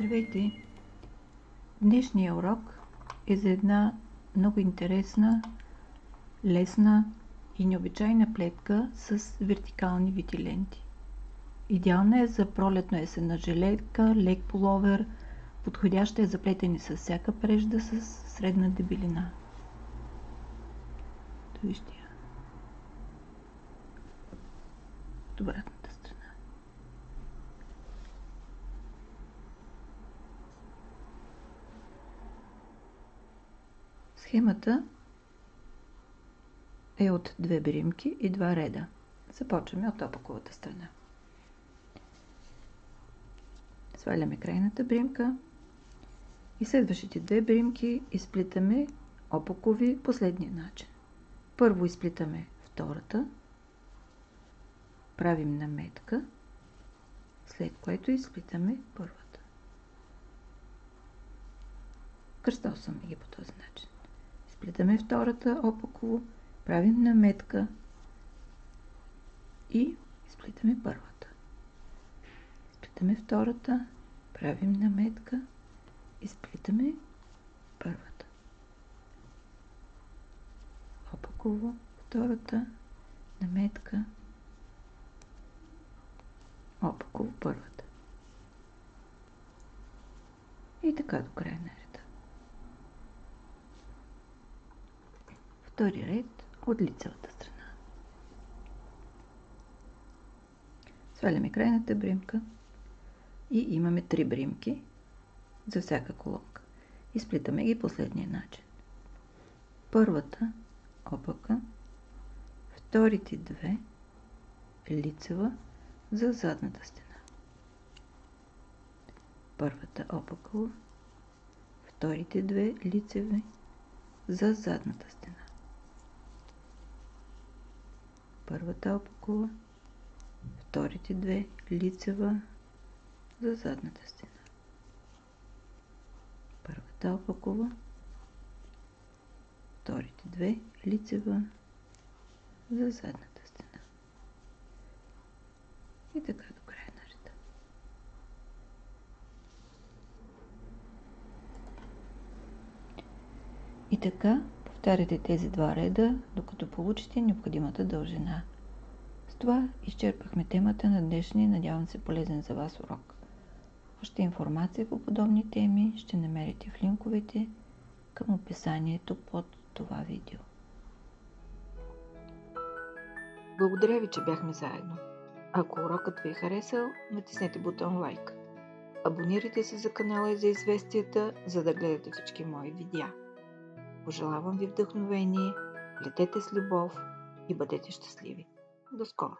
Здравейте! Днешният урок е за една много интересна, лесна и необичайна плетка с вертикални вити ленти. Идеална е за пролетно-есенна жилетка, лек пуловер, подходяща е за плетене с всяка прежда с средна дебелина. Вижте я. От обратната страна. Схемата е от 2 бримки и 2 реда. Започваме от опаковата страна. Сваляме крайната бримка и следващите 2 бримки изплитаме опакови последния начин. Първо изплитаме втората, правим наметка, след което изплитаме първата. Кръстосваме ги по този начин. Изплитаме втората опаково, правим наметка и изплитаме първата. Изплитаме втората, правим наметка, изплитаме първата. Опаково, втората, наметка, опаково, първата. И така до края на реда. Втори ред от лицевата страна. Сваляме крайната бримка и имаме 3 бримки за всяка колонка. Изплитаме ги последния начин. Първата опака, вторите 2 лицева за задната стена. Първата опакова, вторите 2 лицеви за задната стена. Първата опакова, вторите 2 лицева за задната стена. Първата опакова, вторите 2 лицева за задната стена. И така до края на реда. И така повтаряте тези 2 реда, докато получите необходимата дължина. С това изчерпахме темата на днешния, надявам се, полезен за вас урок. Още информация по подобни теми ще намерите в линковете към описанието под това видео. Благодаря ви, че бяхме заедно. Ако урокът ви е харесал, натиснете бутон лайк. Абонирайте се за канала и за известията, за да гледате всички мои видеа. Пожелавам ви вдъхновение, летете с любов и бъдете щастливи. До скоро!